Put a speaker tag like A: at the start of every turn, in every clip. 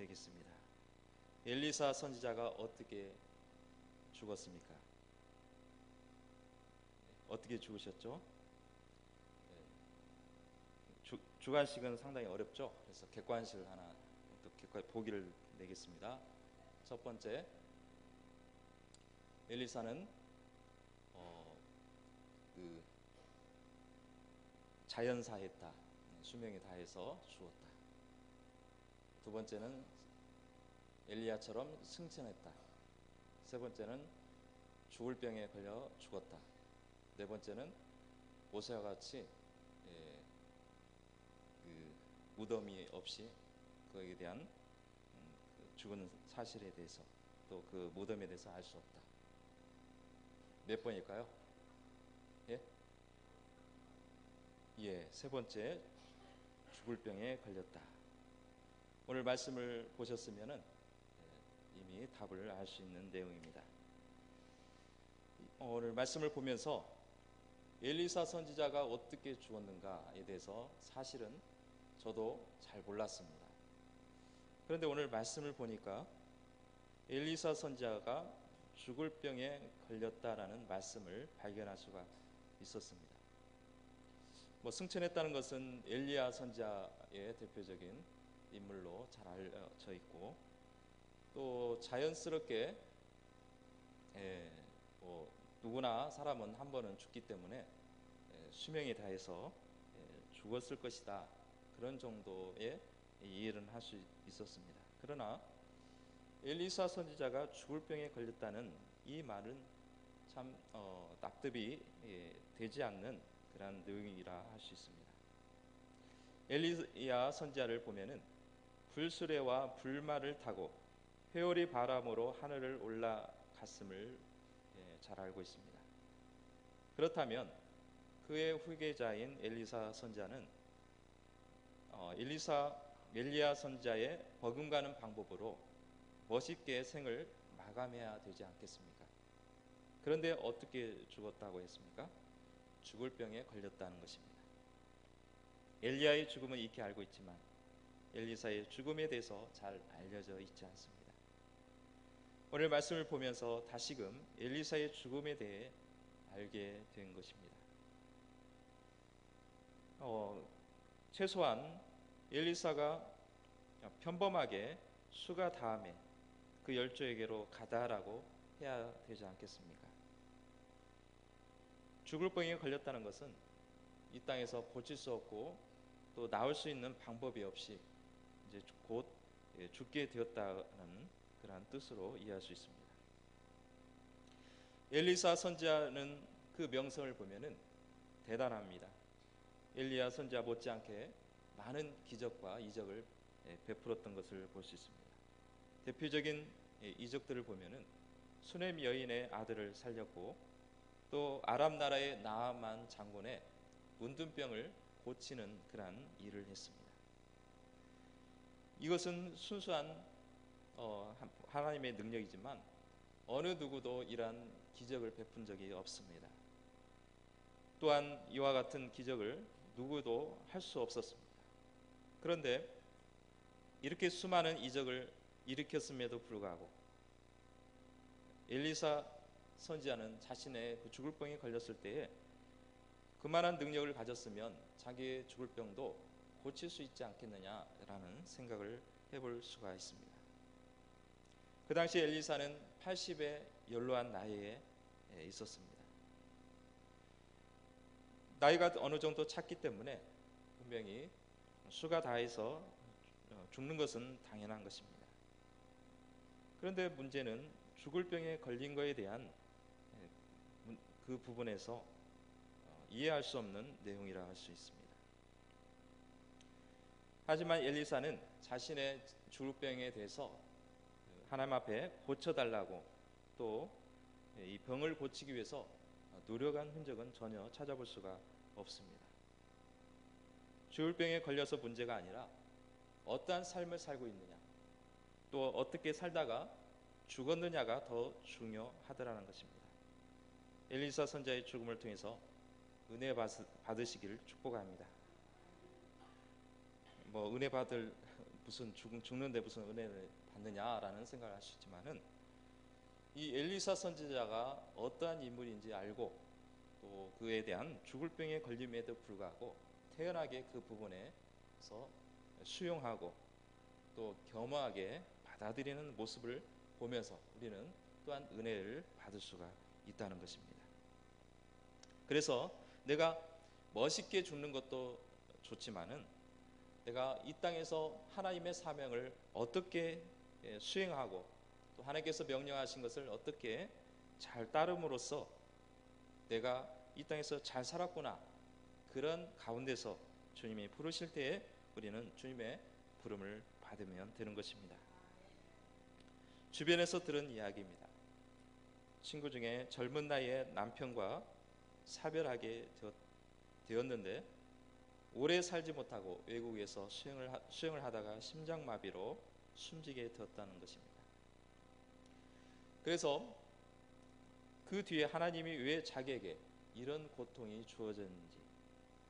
A: 되겠습니다. 엘리사 선지자가 어떻게 죽었습니까? 어떻게 죽으셨죠? 주관식은 상당히 어렵죠. 그래서 객관식을 하나 또 보기를 내겠습니다. 첫 번째, 엘리사는 그 자연사했다. 수명이 다해서 죽었다. 두 번째는 엘리야처럼 승천했다. 세 번째는 죽을 병에 걸려 죽었다. 네 번째는 모세와 같이 그 무덤이 없이 그에 대한 죽은 사실에 대해서 또 그 무덤에 대해서 알 수 없다. 몇 번일까요? 예, 세 번째, 죽을 병에 걸렸다. 오늘 말씀을 보셨으면은 이미 답을 알 수 있는 내용입니다. 오늘 말씀을 보면서 엘리사 선지자가 어떻게 죽었는가에 대해서 사실은 저도 잘 몰랐습니다. 그런데 오늘 말씀을 보니까 엘리사 선지자가 죽을 병에 걸렸다라는 말씀을 발견할 수가 있었습니다. 승천했다는 것은 엘리야 선지자의 대표적인 인물로 잘 알려져 있고, 또 자연스럽게 누구나 사람은 한 번은 죽기 때문에 수명이 다해서 죽었을 것이다, 그런 정도의 이해를 할 수 있었습니다. 그러나 엘리사 선지자가 죽을 병에 걸렸다는 이 말은 참 납득이 되지 않는 그런 내용이라 할 수 있습니다. 엘리야 선지자를 보면은 불수레와 불말을 타고 회오리 바람으로 하늘을 올라갔음을 잘 알고 있습니다. 그렇다면 그의 후계자인 엘리사 선지자는 엘리야 선지자의 버금가는 방법으로 멋있게 생을 마감해야 되지 않겠습니까? 그런데 어떻게 죽었다고 했습니까? 죽을 병에 걸렸다는 것입니다. 엘리야의 죽음은 익히 알고 있지만 엘리사의 죽음에 대해서 잘 알려져 있지 않습니다. 오늘 말씀을 보면서 다시금 엘리사의 죽음에 대해 알게 된 것입니다. 최소한 엘리사가 평범하게 수가 다음에 그 열조에게로 가다라고 해야 되지 않겠습니까? 죽을 병에 걸렸다는 것은 이 땅에서 고칠 수 없고 또 나올 수 있는 방법이 없이 이제 곧 죽게 되었다는 그러한 뜻으로 이해할 수 있습니다. 엘리사 선지자는 그 명성을 보면은 대단합니다. 엘리야 선지자 못지않게 많은 기적과 이적을 베풀었던 것을 볼 수 있습니다. 대표적인 이적들을 보면은 수넴 여인의 아들을 살렸고, 또 아람 나라의 나아만 장군의 문둥병을 고치는 그러한 일을 했습니다. 이것은 순수한 하나님의 능력이지만 어느 누구도 이러한 기적을 베푼 적이 없습니다. 또한 이와 같은 기적을 누구도 할 수 없었습니다. 그런데 이렇게 수많은 이적을 일으켰음에도 불구하고 엘리사 선지자는 자신의 그 죽을 병에 걸렸을 때에 그만한 능력을 가졌으면 자기의 죽을 병도 고칠 수 있지 않겠느냐라는 생각을 해볼 수가 있습니다. 그 당시 엘리사는 80의 연로한 나이에 있었습니다. 나이가 어느 정도 찼기 때문에 분명히 수가 다해서 죽는 것은 당연한 것입니다. 그런데 문제는 죽을 병에 걸린 것에 대한 그 부분에서 이해할 수 없는 내용이라 할 수 있습니다. 하지만 엘리사는 자신의 죽을 병에 대해서 하나님 앞에 고쳐달라고 또 이 병을 고치기 위해서 노력한 흔적은 전혀 찾아볼 수가 없습니다. 죽을 병에 걸려서 문제가 아니라 어떠한 삶을 살고 있느냐, 또 어떻게 살다가 죽었느냐가 더 중요하더라는 것입니다. 엘리사 선지자의 죽음을 통해서 은혜 받으시기를 축복합니다. 은혜 받을 무슨 죽는데 무슨 은혜를 받느냐라는 생각을 하시지만은 이 엘리사 선지자가 어떠한 인물인지 알고 또 그에 대한 죽을 병에 걸림에도 불구하고 태연하게 그 부분에서 수용하고 또 겸허하게 받아들이는 모습을 보면서 우리는 또한 은혜를 받을 수가 있다는 것입니다. 그래서 내가 멋있게 죽는 것도 좋지만은 내가 이 땅에서 하나님의 사명을 어떻게 수행하고 또 하나님께서 명령하신 것을 어떻게 잘 따름으로써 내가 이 땅에서 잘 살았구나, 그런 가운데서 주님이 부르실 때에 우리는 주님의 부름을 받으면 되는 것입니다. 주변에서 들은 이야기입니다. 친구 중에 젊은 나이에 남편과 사별하게 되었는데 오래 살지 못하고 외국에서 수영을 하다가 심장마비로 숨지게 되었다는 것입니다. 그래서 그 뒤에 하나님이 왜 자기에게 이런 고통이 주어졌는지,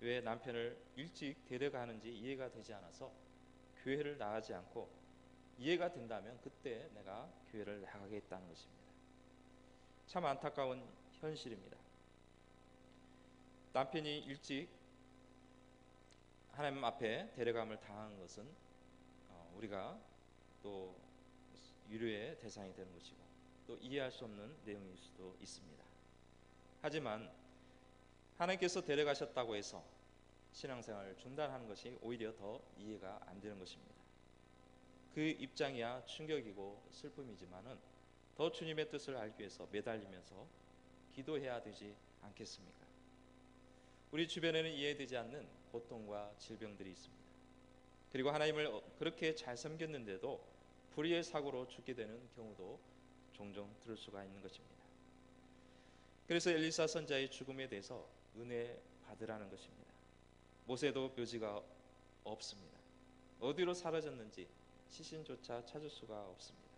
A: 왜 남편을 일찍 데려가는지 이해가 되지 않아서 교회를 나가지 않고, 이해가 된다면 그때 내가 교회를 나가겠다는 것입니다. 참 안타까운 현실입니다. 남편이 일찍 하나님 앞에 데려감을 당한 것은 우리가 또 유료의 대상이 되는 것이고 또 이해할 수 없는 내용일 수도 있습니다. 하지만 하나님께서 데려가셨다고 해서 신앙생활을 중단하는 것이 오히려 더 이해가 안 되는 것입니다. 그 입장이야 충격이고 슬픔이지만은 더 주님의 뜻을 알기 위해서 매달리면서 기도해야 되지 않겠습니까? 우리 주변에는 이해되지 않는 고통과 질병들이 있습니다. 그리고 하나님을 그렇게 잘 섬겼는데도 불의의 사고로 죽게 되는 경우도 종종 들을 수가 있는 것입니다. 그래서 엘리사 선지자의 죽음에 대해서 은혜 받으라는 것입니다. 모세도 묘지가 없습니다. 어디로 사라졌는지 시신조차 찾을 수가 없습니다.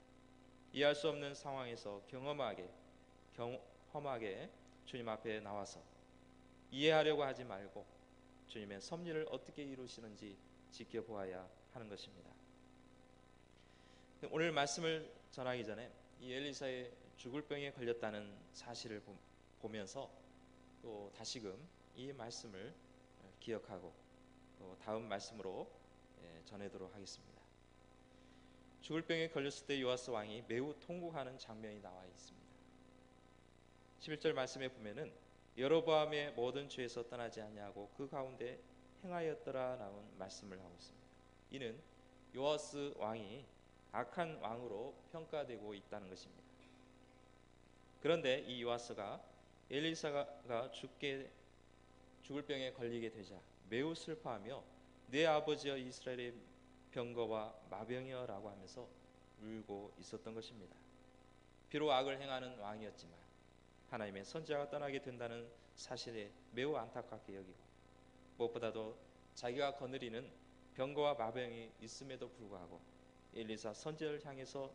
A: 이해할 수 없는 상황에서 경험하게 주님 앞에 나와서 이해하려고 하지 말고 주님의 섭리를 어떻게 이루시는지 지켜보아야 하는 것입니다. 오늘 말씀을 전하기 전에 이 엘리사의 죽을 병에 걸렸다는 사실을 보면서 또 다시금 이 말씀을 기억하고 또 다음 말씀으로 전하도록 하겠습니다. 죽을 병에 걸렸을 때 요아스 왕이 매우 통곡하는 장면이 나와 있습니다. 11절 말씀에 보면은 여로보암의 모든 죄에서 떠나지 아니하고 그 가운데 행하였더라 나온 말씀을 하고 있습니다. 이는 요아스 왕이 악한 왕으로 평가되고 있다는 것입니다. 그런데 이 요아스가 엘리사가 죽을 병에 걸리게 되자 매우 슬퍼하며 내 아버지여 이스라엘의 병거와 마병이여라고 하면서 울고 있었던 것입니다. 비록 악을 행하는 왕이었지만 하나님의 선지자가 떠나게 된다는 사실에 매우 안타깝게 여기고 무엇보다도 자기가 거느리는 병거와 마병이 있음에도 불구하고 엘리사 선지자를 향해서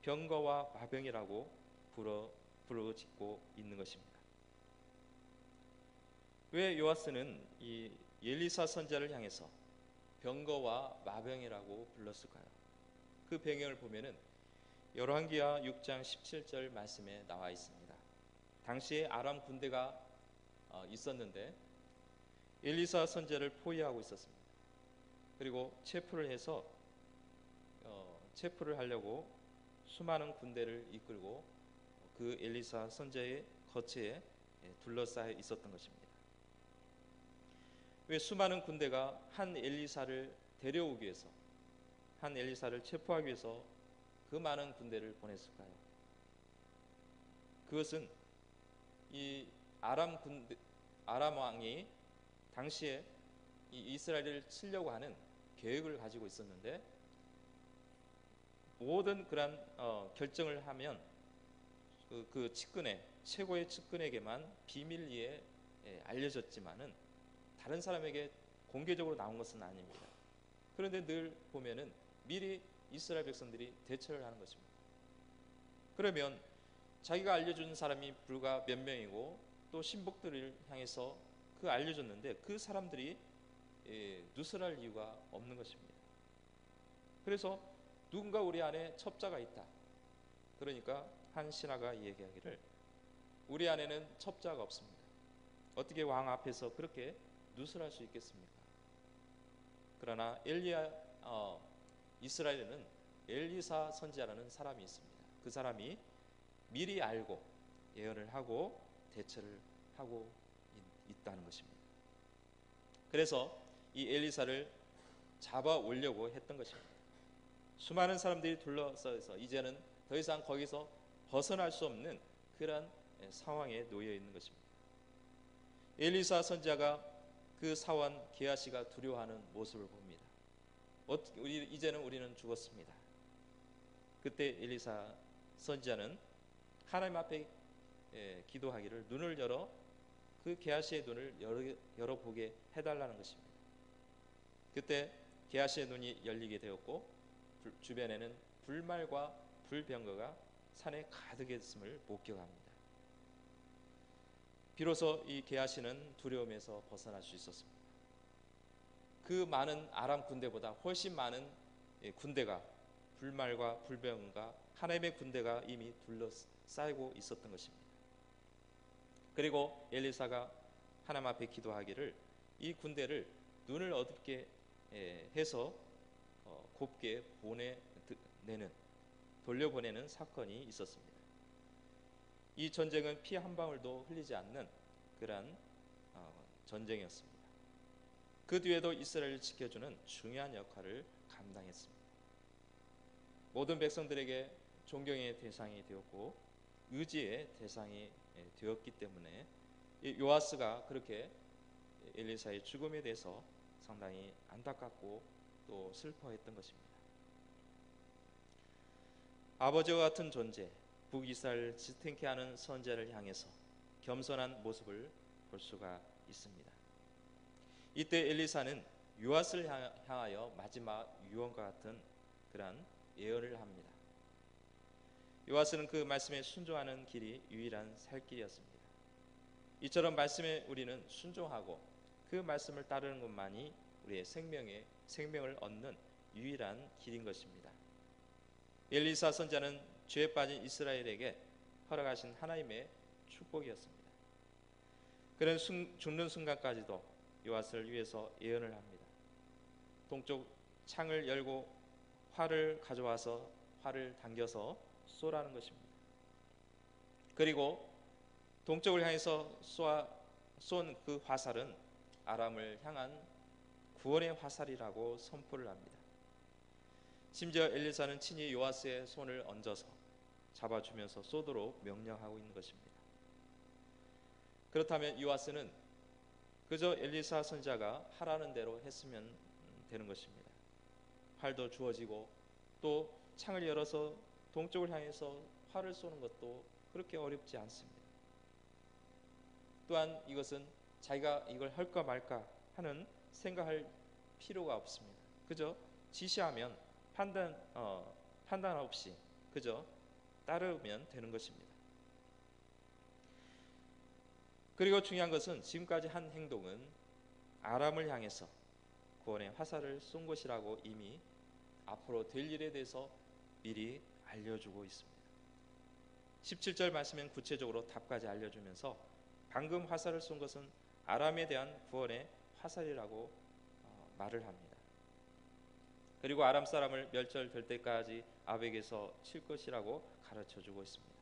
A: 병거와 마병이라고 부르짖고 있는 것입니다. 왜 요아스는 이 엘리사 선지자를 향해서 병거와 마병이라고 불렀을까요? 그 배경을 보면은 열왕기하 6장 17절 말씀에 나와 있습니다. 당시에 아람 군대가 있었는데 엘리사 선지자를 포위하고 있었습니다. 그리고 체포를 하려고 수많은 군대를 이끌고 그 엘리사 선지자의 거처에 둘러싸여 있었던 것입니다. 왜 수많은 군대가 한 엘리사를 데려오기 위해서, 한 엘리사를 체포하기 위해서 그 많은 군대를 보냈을까요? 그것은 이 아람 왕이 당시에 이 이스라엘을 치려고 하는 계획을 가지고 있었는데 모든 그런 결정을 하면 그 측근에, 최고의 측근에게만 비밀리에 알려졌지만은 다른 사람에게 공개적으로 나온 것은 아닙니다. 그런데 늘 보면은 미리 이스라엘 백성들이 대처를 하는 것입니다. 그러면 자기가 알려준 사람이 불과 몇 명이고 또 신복들을 향해서 그 알려줬는데 그 사람들이 누설할 이유가 없는 것입니다. 그래서 누군가 우리 안에 첩자가 있다. 그러니까 한 신하가 얘기하기를 우리 안에는 첩자가 없습니다. 어떻게 왕 앞에서 그렇게 누설할 수 있겠습니까? 그러나 이스라엘에는 엘리사 선지자라는 사람이 있습니다. 그 사람이 미리 알고 예언을 하고 대처를 하고 있다는 것입니다. 그래서 이 엘리사를 잡아 오려고 했던 것입니다. 수많은 사람들이 둘러싸여서 이제는 더 이상 거기서 벗어날 수 없는 그런 상황에 놓여 있는 것입니다. 엘리사 선지자가 그 사원 게하시가 두려워하는 모습을 봅니다. 이제는 우리는 죽었습니다. 그때 엘리사 선지자는 하나님 앞에 기도하기를 눈을 열어 그 게하시의 눈을 열어보게 해달라는 것입니다. 그때 게하시의 눈이 열리게 되었고 주변에는 불말과 불병거가 산에 가득했음을 목격합니다. 비로소 이 게하시는 두려움에서 벗어날 수 있었습니다. 그 많은 아람 군대보다 훨씬 많은 군대가 불말과 불병과 하나님의 군대가 이미 둘러싸이고 있었던 것입니다. 그리고 엘리사가 하나님 앞에 기도하기를 이 군대를 눈을 어둡게 해서 곱게 돌려보내는 사건이 있었습니다. 이 전쟁은 피 한 방울도 흘리지 않는 그러한 전쟁이었습니다. 그 뒤에도 이스라엘을 지켜주는 중요한 역할을 감당했습니다. 모든 백성들에게 존경의 대상이 되었고 의지의 대상이 되었기 때문에 요아스가 그렇게 엘리사의 죽음에 대해서 상당히 안타깝고 또 슬퍼했던 것입니다. 아버지와 같은 존재, 북이스라엘 지탱케 하는 선지자를 향해서 겸손한 모습을 볼 수가 있습니다. 이때 엘리사는 요아스를 향하여 마지막 유언과 같은 그러한 예언을 합니다. 요아스는 그 말씀에 순종하는 길이 유일한 살 길이었습니다. 이처럼 말씀에 우리는 순종하고 그 말씀을 따르는 것만이 우리의 생명을 얻는 유일한 길인 것입니다. 엘리사 선지자는 죄에 빠진 이스라엘에게 허락하신 하나님의 축복이었습니다. 그는 죽는 순간까지도 요아스를 위해서 예언을 합니다. 동쪽 창을 열고 활을 가져와서 활을 당겨서 쏘라는 것입니다. 그리고 동쪽을 향해서 쏜 그 화살은 아람을 향한 구원의 화살이라고 선포를 합니다. 심지어 엘리사는 친히 요아스의 손을 얹어서 잡아주면서 쏘도록 명령하고 있는 것입니다. 그렇다면 요아스는 그저 엘리사 선지자가 하라는 대로 했으면 되는 것입니다. 활도 주어지고 또 창을 열어서 동쪽을 향해서 활을 쏘는 것도 그렇게 어렵지 않습니다. 또한 이것은 자기가 이걸 할까 말까 하는 생각할 필요가 없습니다. 그저 지시하면 판단 없이 그저 따르면 되는 것입니다. 그리고 중요한 것은 지금까지 한 행동은 아람을 향해서 구원의 화살을 쏜 것이라고 이미 앞으로 될 일에 대해서 미리 알려주고 있습니다. 17절 말씀엔 구체적으로 답까지 알려주면서 방금 화살을 쏜 것은 아람에 대한 구원의 화살이라고 말을 합니다. 그리고 아람 사람을 멸절될 때까지 아벡에서 칠 것이라고 가르쳐주고 있습니다.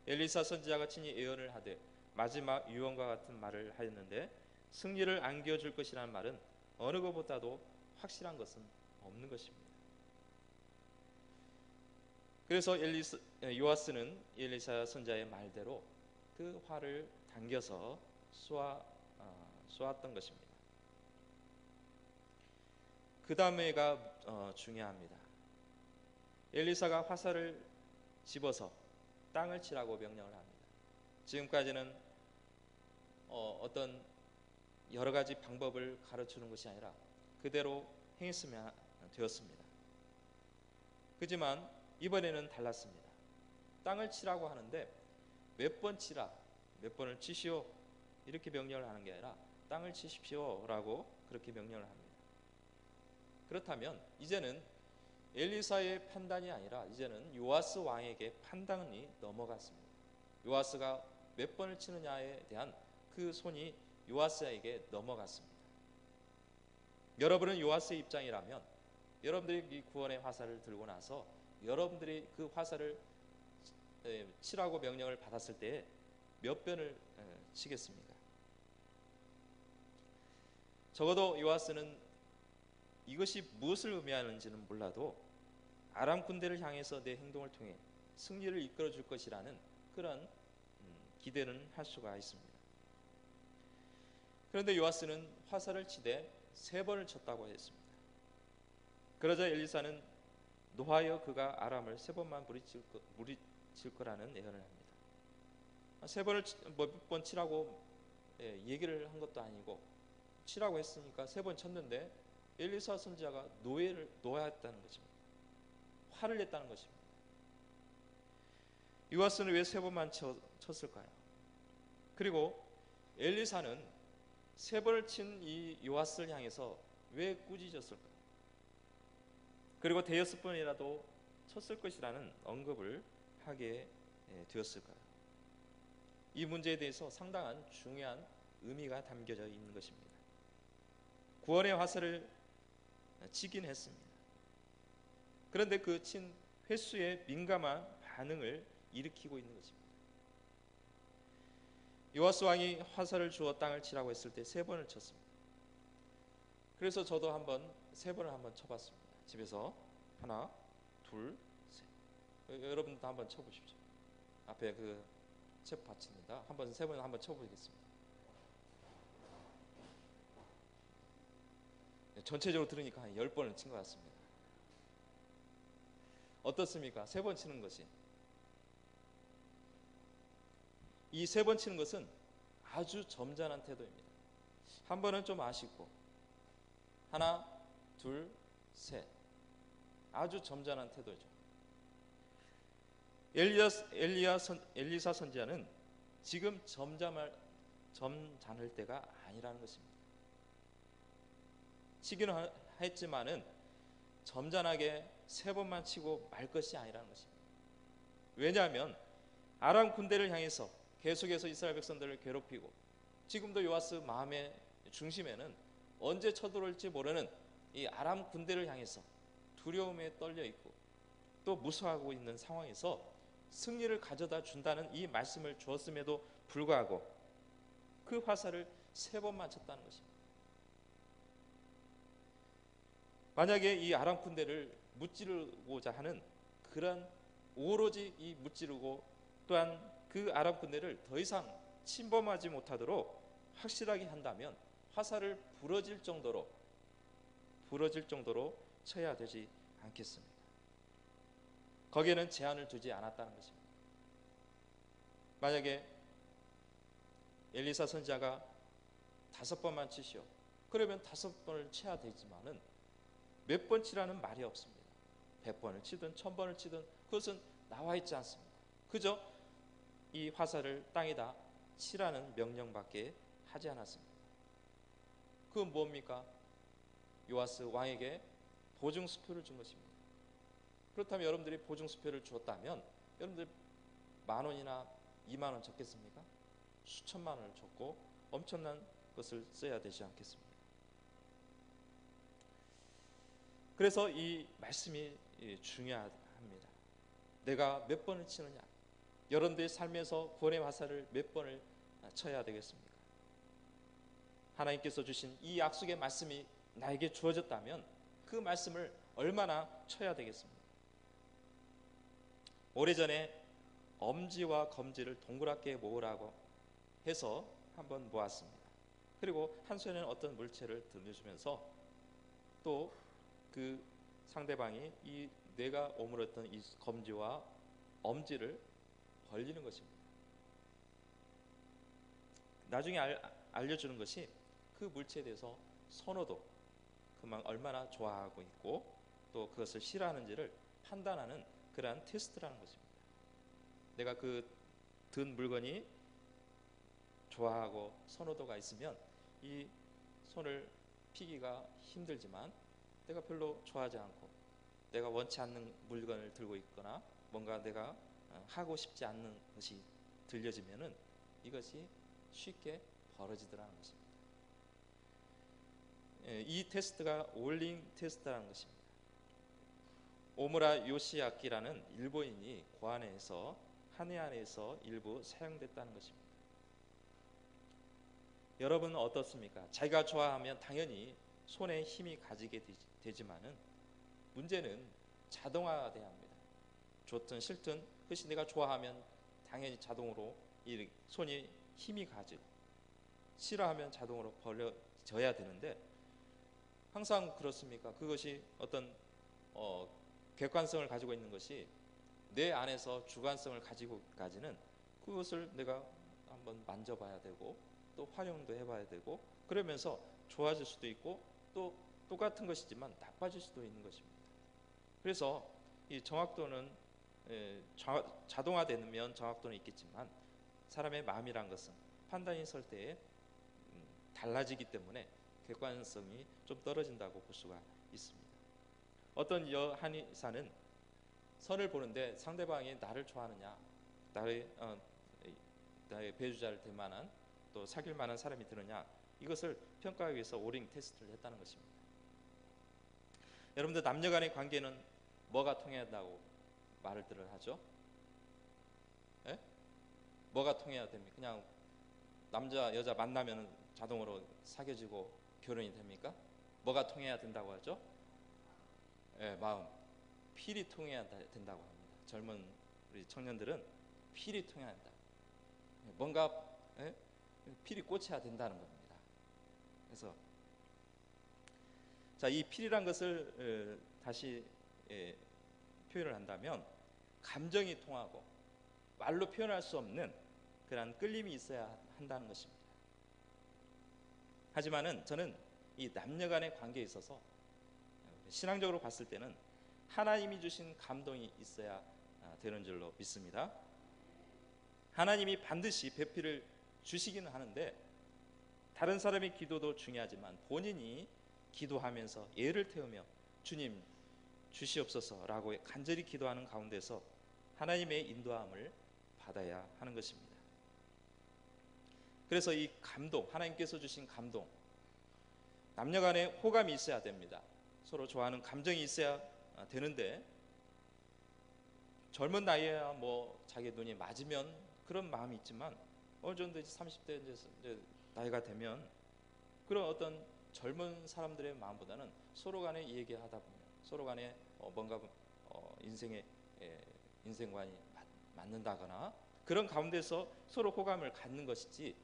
A: 엘리사 선지자가 친히 예언을 하되 마지막 유언과 같은 말을 하였는데 승리를 안겨줄 것이라는 말은 어느 것보다도 확실한 것은 없는 것입니다. 그래서 요아스는 엘리사 선지자의 말대로 그 활을 당겨서 쏘았던 것입니다. 그 다음에가 중요합니다. 엘리사가 화살을 집어서 땅을 치라고 명령을 합니다. 지금까지는 어떤 여러 가지 방법을 가르치는 것이 아니라 그대로 행했으면 되었습니다. 그렇지만 이번에는 달랐습니다. 땅을 치라고 하는데 몇 번 치라, 몇 번을 치시오 이렇게 명령을 하는 게 아니라 땅을 치십시오라고 그렇게 명령을 합니다. 그렇다면 이제는 엘리사의 판단이 아니라 이제는 요아스 왕에게 판단이 넘어갔습니다. 요아스가 몇 번을 치느냐에 대한 그 손이 요아스에게 넘어갔습니다. 여러분은 요아스의 입장이라면 여러분들이 이 구원의 화살을 들고 나서 여러분들이 그 화살을 치라고 명령을 받았을 때 몇 번을 치겠습니까? 적어도 요아스는 이것이 무엇을 의미하는지는 몰라도 아람 군대를 향해서 내 행동을 통해 승리를 이끌어 줄 것이라는 그런 기대는 할 수가 있습니다. 그런데 요아스는 화살을 치되 3번을 쳤다고 했습니다. 그러자 엘리사는 노하여 그가 아람을 3번만 무리칠 거라는 예언을 합니다. 3번을 몇 번 치라고 얘기를 한 것도 아니고 치라고 했으니까 3번 쳤는데 엘리사 선지자가 노하였다는 것입니다. 화를 냈다는 것입니다. 요아스는 왜 3번만 쳤을까요? 그리고 엘리사는 3번을 친 이 요아스를 향해서 왜 꾸짖었을까요? 그리고 대여섯 번이라도 쳤을 것이라는 언급을 하게 되었을까요? 이 문제에 대해서 상당한 중요한 의미가 담겨져 있는 것입니다. 구원의 화살을 치긴 했습니다. 그런데 그 친 횟수에 민감한 반응을 일으키고 있는 것입니다. 요아스 왕이 화살을 주어 땅을 치라고 했을 때 3번을 쳤습니다. 그래서 저도 3번을 한번 쳐봤습니다. 집에서 하나, 둘, 셋. 여러분도 한번 쳐보십시오. 앞에 그 책 받칩니다. 3번 한번 쳐보겠습니다. 전체적으로 들으니까 한 10번을 친 것 같습니다. 어떻습니까? 3번 치는 것이. 이 3번 치는 것은 아주 점잖은 태도입니다. 한 번은 좀 아쉽고 하나, 둘, 셋. 아주 점잖은 태도죠. 엘리사 선지자는 지금 점잖을 때가 아니라는 것입니다. 치기는 했지만은 점잖하게 3번만 치고 말 것이 아니라는 것입니다. 왜냐하면 아람 군대를 향해서 계속해서 이스라엘 백성들을 괴롭히고 지금도 요아스 마음의 중심에는 언제 쳐들어올지 모르는 이 아람 군대를 향해서 두려움에 떨려 있고 또 무서워하고 있는 상황에서 승리를 가져다 준다는 이 말씀을 주었음에도 불구하고 그 화살을 3번만 쳤다는 것입니다. 만약에 이 아람 군대를 무찌르고자 하는 그런 오로지 이 무찌르고 또한 그 아람 군대를 더 이상 침범하지 못하도록 확실하게 한다면 화살을 부러질 정도로 쳐야 되지 않겠습니까? 거기에는 제한을 두지 않았다는 것입니다. 만약에 엘리사 선지자가 5번만 치시오. 그러면 5번을 쳐야 되지만은 몇 번 치라는 말이 없습니다. 100번을 치든 1000번을 치든 그것은 나와 있지 않습니다. 그저 이 화살을 땅에다 치라는 명령밖에 하지 않았습니다. 그건 뭡니까? 요아스 왕에게 보증수표를 준 것입니다. 그렇다면 여러분들이 보증수표를 주었다면 여러분들 10,000원이나 20,000원 줬겠습니까? 수천만 원을 줬고 엄청난 것을 써야 되지 않겠습니까? 그래서 이 말씀이 중요합니다. 내가 몇 번을 치느냐? 여러분들의 삶에서 구원의 화살을 몇 번을 쳐야 되겠습니까? 하나님께서 주신 이 약속의 말씀이 나에게 주어졌다면 그 말씀을 얼마나 쳐야 되겠습니까? 오래전에 엄지와 검지를 동그랗게 모으라고 해서 한번 모았습니다. 그리고 한 손에는 어떤 물체를 들려주면서 또 그 상대방이 이 내가 오므렸던 이 검지와 엄지를 벌리는 것입니다. 나중에 알려주는 것이 그 물체에 대해서 선호도, 그만 얼마나 좋아하고 있고 또 그것을 싫어하는지를 판단하는 그러한 테스트라는 것입니다. 내가 그 든 물건이 좋아하고 선호도가 있으면 이 손을 피기가 힘들지만 내가 별로 좋아하지 않고 내가 원치 않는 물건을 들고 있거나 뭔가 내가 하고 싶지 않는 것이 들려지면은 이것이 쉽게 벌어지더라는 것입니다. 이 테스트가 올링 테스트라는 것입니다. 오무라 요시아키라는 일본인이 고안해서 한해 안에서 일부 사용됐다는 것입니다. 여러분은 어떻습니까? 자기가 좋아하면 당연히 손에 힘이 가지게 되지만은 문제는 자동화돼야 합니다. 좋든 싫든 그것이 내가 좋아하면 당연히 자동으로 이 손이 힘이 가지고, 싫어하면 자동으로 벌려져야 되는데 항상 그렇습니까? 그것이 어떤 객관성을 가지고 있는 것이 내 안에서 주관성을 가지고까지는 그것을 내가 한번 만져봐야 되고 또 활용도 해봐야 되고, 그러면서 좋아질 수도 있고 또 똑같은 것이지만 나빠질 수도 있는 것입니다. 그래서 이 정확도는 자동화되면 정확도는 있겠지만 사람의 마음이란 것은 판단이 설 때에 달라지기 때문에 객관성이 좀 떨어진다고 볼 수가 있습니다. 어떤 한의사는 선을 보는데 상대방이 나를 좋아하느냐, 나의 배우자를 될 만한 또 사귈 만한 사람이 되느냐, 이것을 평가하기 위해서 오링 테스트를 했다는 것입니다. 여러분들 남녀 간의 관계는 뭐가 통해야 한다고 말을 하죠? 예? 뭐가 통해야 됩니까? 그냥 남자 여자 만나면 자동으로 사귀어지고 결혼이 됩니까? 뭐가 통해야 된다고 하죠? 예, 마음, 필이 통해야 된다고 합니다. 젊은 우리 청년들은 필이 통해야 한다. 뭔가 필이 꽂혀야 된다는 겁니다. 그래서 자, 이 필이란 것을 다시 표현을 한다면 감정이 통하고 말로 표현할 수 없는 그런 끌림이 있어야 한다는 것입니다. 하지만은 저는 이 남녀 간의 관계에 있어서 신앙적으로 봤을 때는 하나님이 주신 감동이 있어야 되는 줄로 믿습니다. 하나님이 반드시 배필을 주시기는 하는데 다른 사람의 기도도 중요하지만 본인이 기도하면서 예를 태우며 주님 주시옵소서라고 간절히 기도하는 가운데서 하나님의 인도함을 받아야 하는 것입니다. 그래서 이 감동, 하나님께서 주신 감동, 남녀 간에 호감이 있어야 됩니다. 서로 좋아하는 감정이 있어야 되는데 젊은 나이에야 뭐 자기 눈이 맞으면 그런 마음이 있지만 어느 정도 30대 이제 나이가 되면 그런 어떤 젊은 사람들의 마음보다는 서로 간에 얘기하다 보면 서로 간에 뭔가 인생관이 맞는다거나 그런 가운데서 서로 호감을 갖는 것이지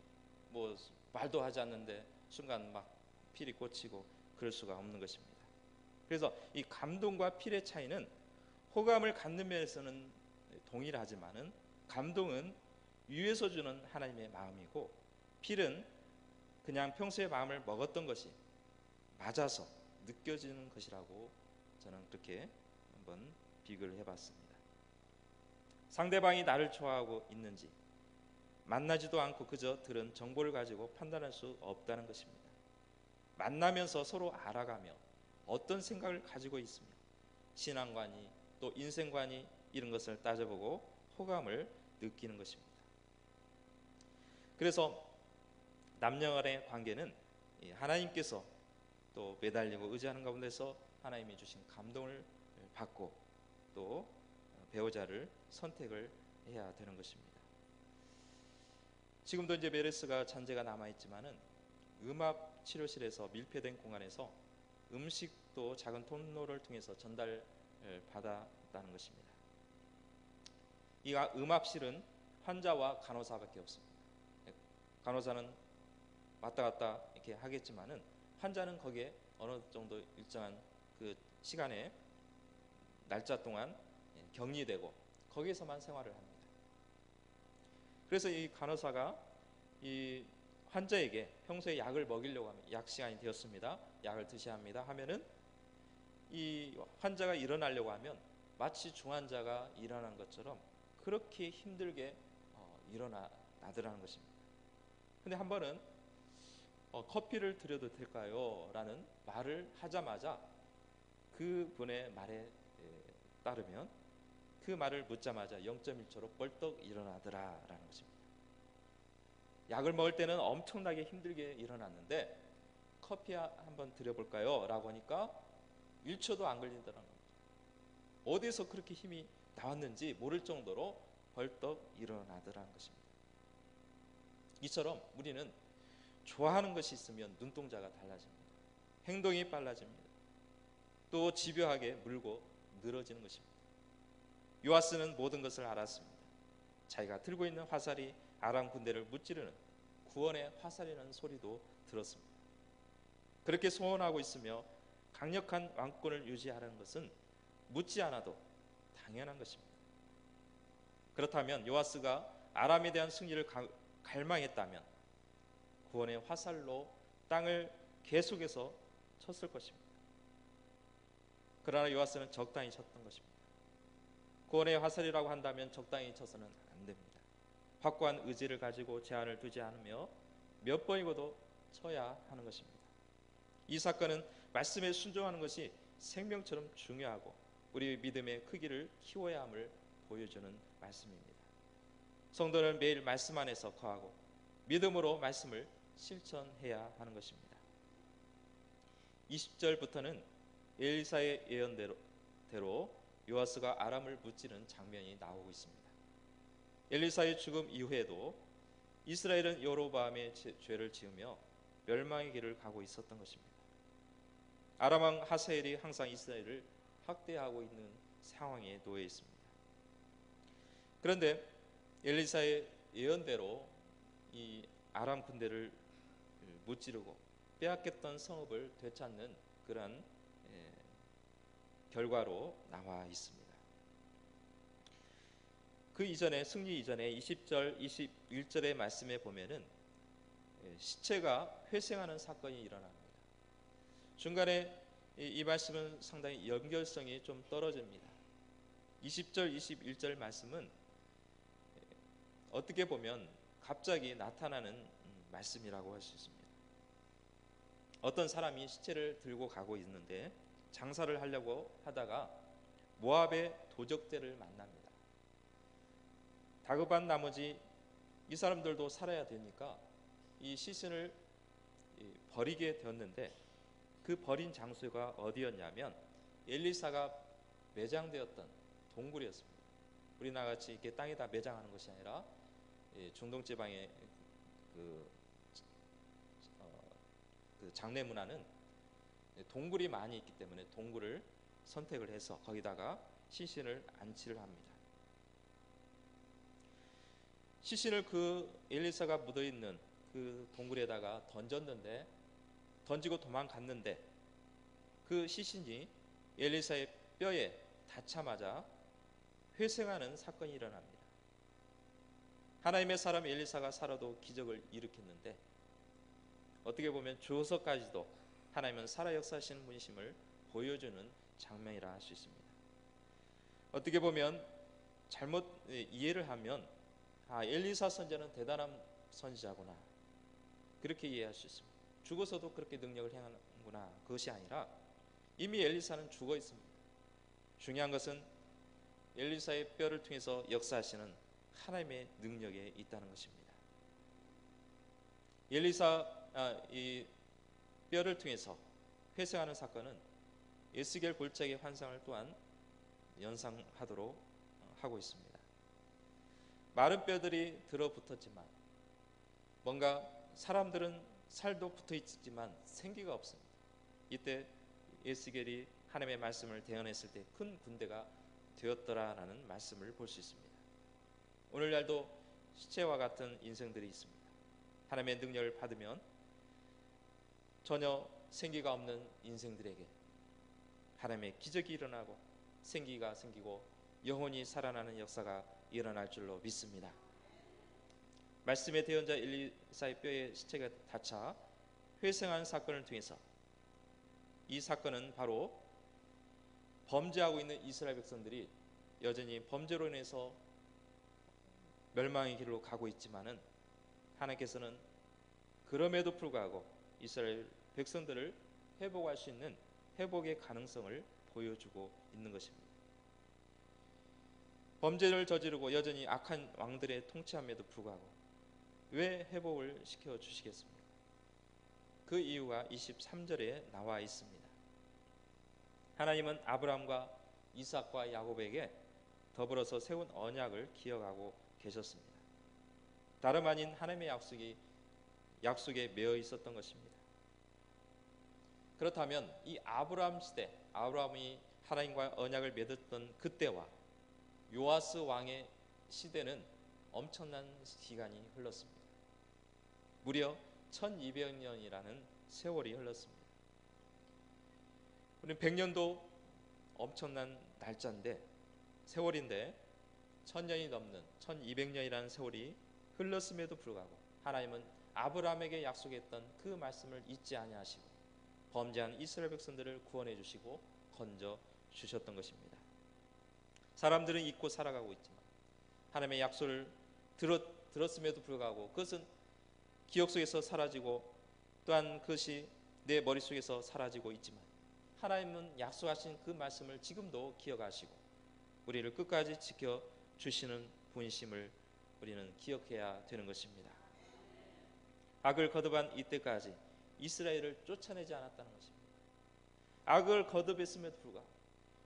A: 뭐 말도 하지 않는데 순간 막 필이 꽂히고 그럴 수가 없는 것입니다. 그래서 이 감동과 필의 차이는 호감을 갖는 면에서는 동일하지만은 감동은 위에서 주는 하나님의 마음이고 필은 그냥 평소에 마음을 먹었던 것이 맞아서 느껴지는 것이라고 저는 그렇게 한번 비교를 해봤습니다. 상대방이 나를 좋아하고 있는지 만나지도 않고 그저 들은 정보를 가지고 판단할 수 없다는 것입니다. 만나면서 서로 알아가며 어떤 생각을 가지고 있으며 신앙관이 또 인생관이 이런 것을 따져보고 호감을 느끼는 것입니다. 그래서 남녀 간의 관계는 하나님께서 또 매달리고 의지하는 가운데서 하나님이 주신 감동을 받고 또 배우자를 선택을 해야 되는 것입니다. 지금도 이제 메르스가 잔재가 남아 있지만은 음압 치료실에서 밀폐된 공간에서 음식도 작은 통로를 통해서 전달 받았다는 것입니다. 이 음압실은 환자와 간호사밖에 없습니다. 간호사는 왔다 갔다 이렇게 하겠지만은 환자는 거기에 어느 정도 일정한 그 시간에 날짜 동안 격리되고 거기에서만 생활을 합니다. 그래서 이 간호사가 이 환자에게 평소에 약을 먹이려고 하면 약 시간이 되었습니다. 약을 드셔야 합니다. 하면은 이 환자가 일어나려고 하면 마치 중환자가 일어난 것처럼 그렇게 힘들게 일어나더라는 것입니다. 근데 한 번은 커피를 드려도 될까요? 라는 말을 하자마자 그분의 말에 따르면 그 말을 묻자마자 0.1초로 벌떡 일어나더라라는 것입니다. 약을 먹을 때는 엄청나게 힘들게 일어났는데 커피 한번 드려볼까요? 라고 하니까 1초도 안 걸린다는 겁니다. 어디서 그렇게 힘이 나왔는지 모를 정도로 벌떡 일어나더라는 것입니다. 이처럼 우리는 좋아하는 것이 있으면 눈동자가 달라집니다. 행동이 빨라집니다. 또 집요하게 물고 늘어지는 것입니다. 요아스는 모든 것을 알았습니다. 자기가 들고 있는 화살이 아람 군대를 무찌르는 구원의 화살이라는 소리도 들었습니다. 그렇게 소원하고 있으며 강력한 왕권을 유지하라는 것은 묻지 않아도 당연한 것입니다. 그렇다면 요아스가 아람에 대한 승리를 갈망했다면 구원의 화살로 땅을 계속해서 쳤을 것입니다. 그러나 요아스는 적당히 쳤던 것입니다. 구원의 화살이라고 한다면 적당히 쳐서는 안 됩니다. 확고한 의지를 가지고 제한을 두지 않으며 몇 번이고도 쳐야 하는 것입니다. 이 사건은 말씀에 순종하는 것이 생명처럼 중요하고 우리 믿음의 크기를 키워야 함을 보여주는 말씀입니다. 성도는 매일 말씀 안에서 거하고 믿음으로 말씀을 실천해야 하는 것입니다. 20절부터는 엘리사의 예언대로 요아스가 아람을 무찌르는 장면이 나오고 있습니다. 엘리사의 죽음 이후에도 이스라엘은 여로보암의 죄를 지으며 멸망의 길을 가고 있었던 것입니다. 아람 왕 하사엘이 항상 이스라엘을 학대하고 있는 상황에 놓여 있습니다. 그런데 엘리사의 예언대로 이 아람 군대를 무찌르고 빼앗겼던 성읍을 되찾는 그러한 결과로 나와 있습니다. 그 이전에 승리 이전에 20절, 21절의 말씀에 보면은 시체가 회생하는 사건이 일어납니다. 중간에 이 말씀은 상당히 연결성이 좀 떨어집니다. 20절, 21절 말씀은 어떻게 보면 갑자기 나타나는 말씀이라고 할 수 있습니다. 어떤 사람이 시체를 들고 가고 있는데 장사를 하려고 하다가 모압의 도적들을 만납니다. 다급한 나머지 이 사람들도 살아야 되니까 이 시신을 버리게 되었는데 그 버린 장소가 어디였냐면 엘리사가 매장되었던 동굴이었습니다. 우리나라 같이 이렇게 땅에다 매장하는 것이 아니라 중동 지방의 그 장례 문화는 동굴이 많이 있기 때문에 동굴을 선택을 해서 거기다가 시신을 안치를 합니다. 시신을 그 엘리사가 묻어있는 그 동굴에다가 던지고 도망갔는데 그 시신이 엘리사의 뼈에 닿자마자 회생하는 사건이 일어납니다. 하나님의 사람 엘리사가 살아도 기적을 일으켰는데 어떻게 보면 주어서까지도 하나님은 살아 역사하시는 분이심을 보여주는 장면이라 할 수 있습니다. 어떻게 보면 잘못 이해를 하면 엘리사 선지자는 대단한 선지자구나 그렇게 이해할 수 있습니다. 죽어서도 그렇게 능력을 행하는구나. 그것이 아니라 이미 엘리사는 죽어 있습니다. 중요한 것은 엘리사의 뼈를 통해서 역사하시는 하나님의 능력에 있다는 것입니다. 이 뼈를 통해서 회생하는 사건은 에스겔 골짜기 환상을 또한 연상하도록 하고 있습니다. 마른 뼈들이 들어붙었지만 뭔가 사람들은 살도 붙어 있지만 생기가 없습니다. 이때 에스겔이 하나님의 말씀을 대언했을 때 큰 군대가 되었더라라는 말씀을 볼 수 있습니다. 오늘날도 시체와 같은 인생들이 있습니다. 하나님의 능력을 받으면 전혀 생기가 없는 인생들에게 하나님의 기적이 일어나고 생기가 생기고 영혼이 살아나는 역사가 일어날 줄로 믿습니다. 말씀의 대언자 엘리사의 뼈에 시체가 닿자 회생하는 사건을 통해서 이 사건은 바로 범죄하고 있는 이스라엘 백성들이 여전히 범죄로 인해서 멸망의 길로 가고 있지만은 하나님께서는 그럼에도 불구하고 이스라엘 백성들을 회복할 수 있는 회복의 가능성을 보여주고 있는 것입니다. 범죄를 저지르고 여전히 악한 왕들의 통치함에도 불구하고 왜 회복을 시켜 주시겠습니까? 그 이유가 23절에 나와 있습니다. 하나님은 아브라함과 이삭과 야곱에게 더불어서 세운 언약을 기억하고 계셨습니다. 다름 아닌 하나님의 약속에 매여 있었던 것입니다. 그렇다면 이 아브라함 시대, 아브라함이 하나님과 언약을 맺었던 그때와 요아스 왕의 시대는 엄청난 기간이 흘렀습니다. 무려 1200년이라는 세월이 흘렀습니다. 우리 100년도 엄청난 날짜인데 세월인데 1000년이 넘는 1200년이라는 세월이 흘렀음에도 불구하고 하나님은 아브라함에게 약속했던 그 말씀을 잊지 아니하시고 범죄한 이스라엘 백성들을 구원해 주시고 건져 주셨던 것입니다. 사람들은 잊고 살아가고 있지만 하나님의 약속을 들었음에도 불구하고 그것은 기억 속에서 사라지고 또한 그것이 내 머릿속에서 사라지고 있지만 하나님은 약속하신 그 말씀을 지금도 기억하시고 우리를 끝까지 지켜주시는 분이심을 우리는 기억해야 되는 것입니다. 악을 거듭한 이때까지 이스라엘을 쫓아내지 않았다는 것입니다. 악을 거듭했음에도 불구하고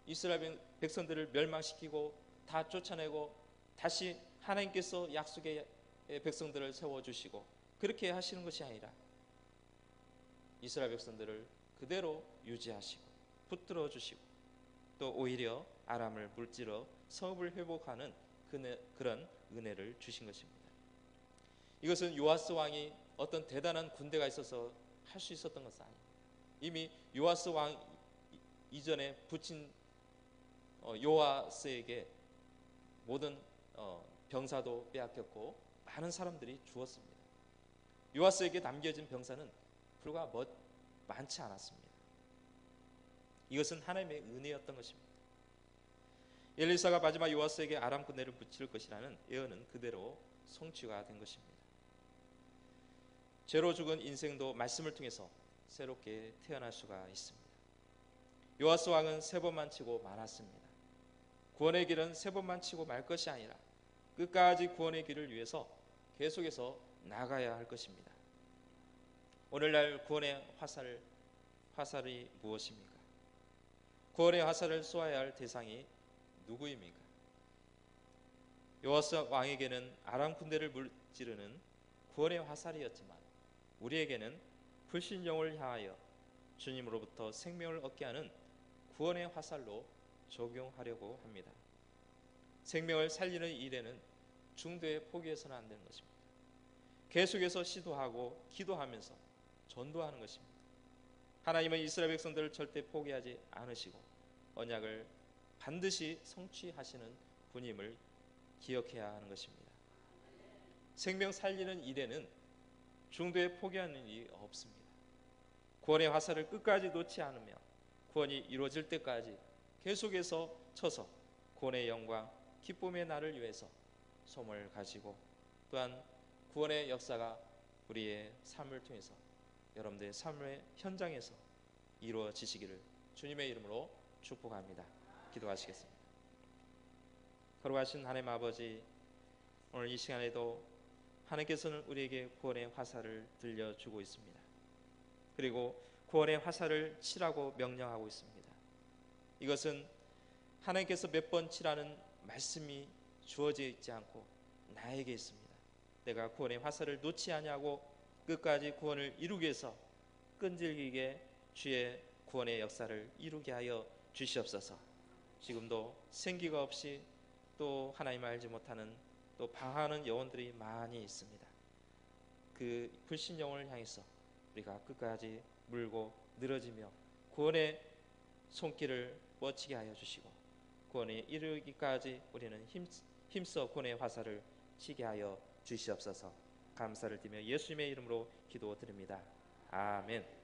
A: 이스라엘 백성들을 멸망시키고 다 쫓아내고 다시 하나님께서 약속의 백성들을 세워주시고 그렇게 하시는 것이 아니라 이스라엘 백성들을 그대로 유지하시고 붙들어 주시고 또 오히려 아람을 물질러 성읍을 회복하는 그런 은혜를 주신 것입니다. 이것은 요아스 왕이 어떤 대단한 군대가 있어서 할 수 있었던 것은 아닙니다. 이미 요아스 왕 이전에 붙인 요아스에게 모든 병사도 빼앗겼고 많은 사람들이 죽었습니다. 요아스에게 남겨진 병사는 불과 많지 않았습니다. 이것은 하나님의 은혜였던 것입니다. 엘리사가 마지막 요아스에게 아람 군대를 붙일 것이라는 예언은 그대로 성취가 된 것입니다. 죄로 죽은 인생도 말씀을 통해서 새롭게 태어날 수가 있습니다. 요아스 왕은 세 번만 치고 말았습니다. 구원의 길은 세 번만 치고 말 것이 아니라 끝까지 구원의 길을 위해서 계속해서 나가야 할 것입니다. 오늘날 구원의 화살이 무엇입니까? 구원의 화살을 쏘아야 할 대상이 누구입니까? 요아스 왕에게는 아람 군대를 물찌르는 구원의 화살이었지만 우리에게는 불신령을 향하여 주님으로부터 생명을 얻게 하는 구원의 화살로 적용하려고 합니다. 생명을 살리는 일에는 중도에 포기해서는 안 되는 것입니다. 계속해서 시도하고 기도하면서 전도하는 것입니다. 하나님은 이스라엘 백성들을 절대 포기하지 않으시고 언약을 반드시 성취하시는 분임을 기억해야 하는 것입니다. 생명 살리는 일에는 중도에 포기하는 일이 없습니다. 구원의 화살을 끝까지 놓지 않으며 구원이 이루어질 때까지 계속해서 쳐서 구원의 영광, 기쁨의 날을 위해서 소망을 가지고 또한 구원의 역사가 우리의 삶을 통해서 여러분들의 삶의 현장에서 이루어지시기를 주님의 이름으로 축복합니다. 기도하시겠습니다. 거룩하신 하나님 아버지, 오늘 이 시간에도 하나님께서는 우리에게 구원의 화살을 들려주고 있습니다. 그리고 구원의 화살을 치라고 명령하고 있습니다. 이것은 하나님께서 몇 번 치라는 말씀이 주어져 있지 않고 나에게 있습니다. 내가 구원의 화살을 놓지 아니하고 끝까지 구원을 이루기 위해서 끈질기게 주의 구원의 역사를 이루게 하여 주시옵소서. 지금도 생기가 없이 또 하나님을 알지 못하는 또 방황하는 영혼들이 많이 있습니다. 그 불신령을 향해서 우리가 끝까지 물고 늘어지며 구원의 손길을 뻗치게 하여 주시고 구원에 이르기까지 우리는 힘써 구원의 화살을 치게 하여 주시옵소서. 감사를 드리며 예수님의 이름으로 기도드립니다. 아멘.